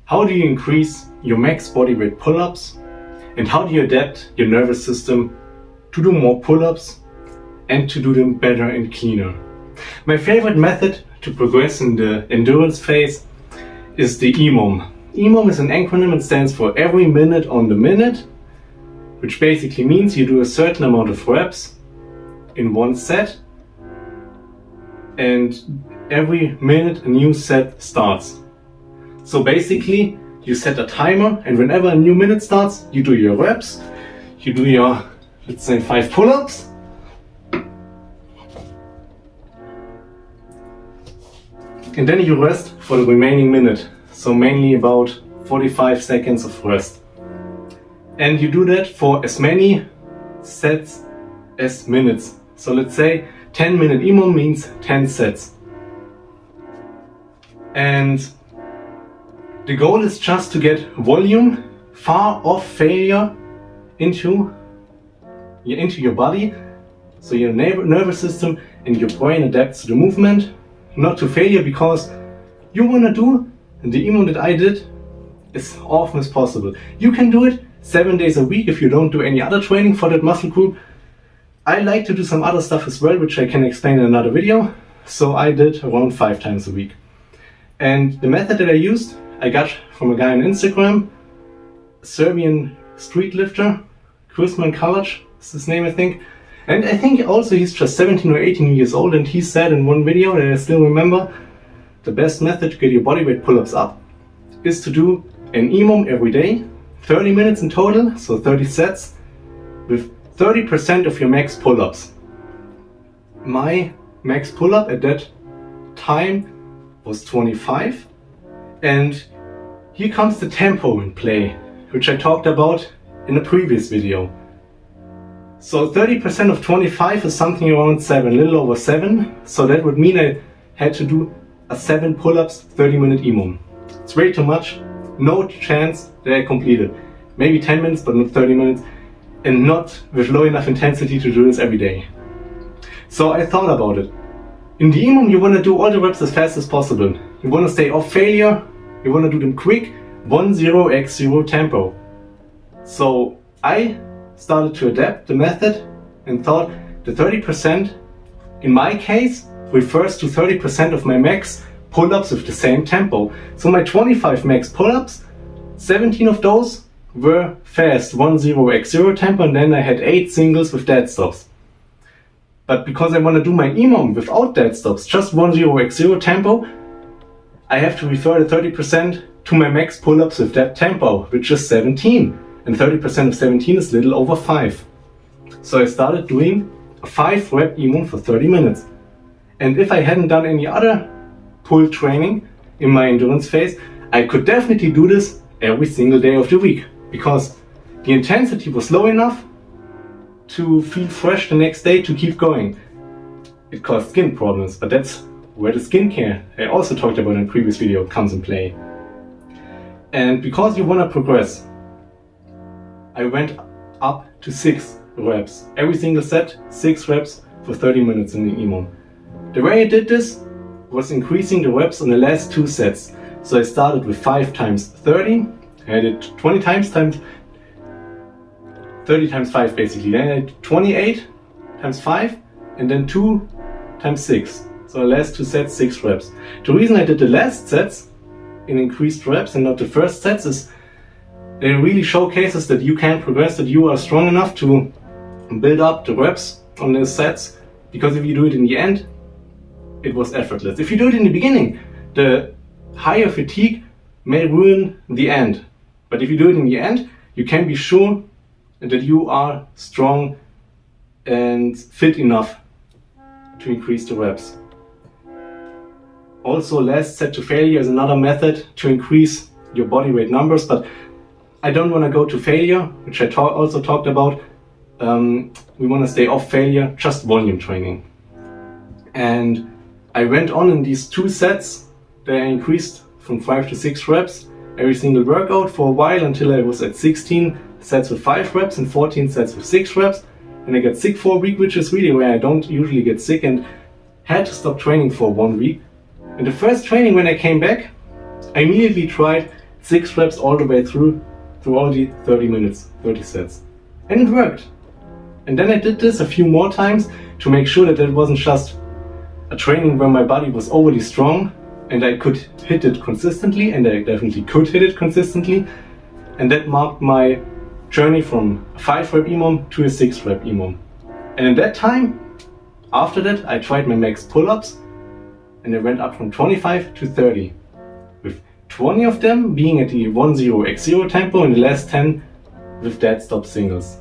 How do you increase your max bodyweight pull-ups? And how do you adapt your nervous system to do more pull-ups and to do them better and cleaner? My favorite method to progress in the endurance phase is the EMOM. EMOM is an acronym and stands for every minute on the minute, which basically means you do a certain amount of reps in one set, and every minute a new set starts. So basically you set a timer, and whenever a new minute starts, you do your reps, you do your, let's say, 5 pull-ups, and then you rest for the remaining minute. So mainly about 45 seconds of rest. And you do that for as many sets as minutes. So let's say 10-minute EMOM means 10 sets. And the goal is just to get volume far off failure into your body, so your nervous system and your brain adapts to the movement, not to failure, because you want to do the EMOM that I did as often as possible. You can do it 7 days a week if you don't do any other training for that muscle group. I like to do some other stuff as well, which I can explain in another video. So I did around 5 times a week. And the method that I used, I got from a guy on Instagram, a Serbian street lifter, Kuzman Kalac is his name, I think. And I think also he's just 17 or 18 years old, and he said in one video that I still remember, the best method to get your bodyweight pull-ups up is to do an EMOM every day, 30 minutes in total, so 30 sets, with 30% of your max pull-ups. My max pull-up at that time was 25, and here comes the tempo in play, which I talked about in a previous video. So 30% of 25 is something around 7, a little over 7, so that would mean I had to do a 7 pull-ups, 30-minute EMOM. It's way too much, no chance that I completed. Maybe 10 minutes, but not 30 minutes, and not with low enough intensity to do this every day. So I thought about it. In the EMOM, you want to do all the reps as fast as possible. You want to stay off failure, you want to do them quick, 10x0 tempo. So I started to adapt the method and thought the 30% in my case refers to 30% of my max pull-ups with the same tempo. So my 25 max pull-ups, 17 of those were fast, 10x0 tempo, and then I had 8 singles with dead stops. But because I want to do my EMOM without dead stops, just 10x0 tempo, I have to refer the 30% to my max pull-ups with that tempo, which is 17. And 30% of 17 is little over 5. So I started doing a 5 rep EMOM for 30 minutes. And if I hadn't done any other pull training in my endurance phase, I could definitely do this every single day of the week, because the intensity was low enough to feel fresh the next day to keep going. It caused skin problems, but that's where the skincare I also talked about in a previous video comes in play. And because you want to progress, I went up to 6 reps. Every single set, 6 reps for 30 minutes in the EMOM. The way I did this was increasing the reps on the last 2 sets. So I started with 5 times 30, I did 20 times 30 times 5 basically. Then I did 28 times 5, and then 2 times 6. So the last 2 sets, 6 reps. The reason I did the last sets in increased reps and not the first sets is it really showcases that you can progress, that you are strong enough to build up the reps on the sets, because if you do it in the end, it was effortless. If you do it in the beginning, the higher fatigue may ruin the end. But if you do it in the end, you can be sure that you are strong and fit enough to increase the reps. Also, last set to failure is another method to increase your body weight numbers, but I don't want to go to failure, which I also talked about. We want to stay off failure, just volume training. And I went on in these 2 sets that I increased from 5 to 6 reps every single workout for a while, until I was at 16 sets with 5 reps and 14 sets with 6 reps. And I got sick for a week, which is really where I don't usually get sick, and had to stop training for 1 week. And the first training when I came back, I immediately tried 6 reps all the way through all the 30 minutes, 30 sets. And it worked. And then I did this a few more times to make sure that it wasn't just a training where my body was overly strong and I could hit it consistently, and I definitely could hit it consistently. And that marked my journey from a 5-rep EMOM to a 6-rep EMOM. And in that time, after that, I tried my max pull-ups, and I went up from 25 to 30, with 20 of them being at the 10x0 tempo and the last 10 with dead stop singles.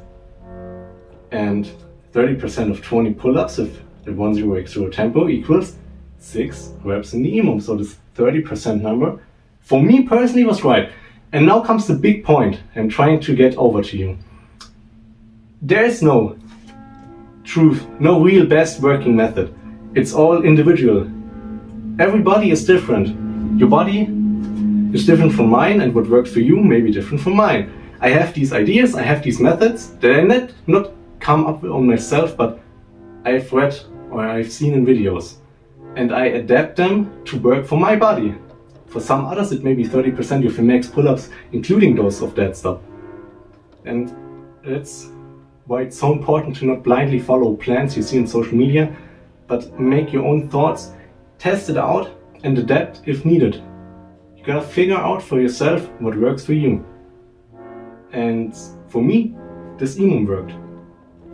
And 30% of 20 pull-ups with the 10x0 tempo equals 6 reps in the EMOM. So this 30% number, for me personally, was right. And now comes the big point I'm trying to get over to you. There is no truth, no real best working method. It's all individual. Everybody is different. Your body is different from mine, and what works for you may be different from mine. I have these ideas, I have these methods that I not come up with on myself, but I've read or I've seen in videos. And I adapt them to work for my body. For some others it may be 30% of your max pull-ups, including those of dead stop. And that's why it's so important to not blindly follow plans you see on social media, but make your own thoughts, test it out, and adapt if needed. You gotta figure out for yourself what works for you. And for me, this EMOM worked.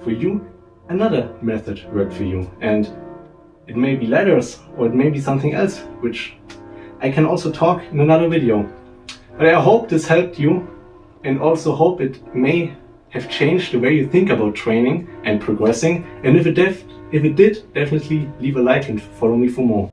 For you, another method worked for you. And it may be ladders, or it may be something else, which I can also talk in another video. But I hope this helped you, and also hope it may have changed the way you think about training and progressing. And if it did, definitely leave a like and follow me for more.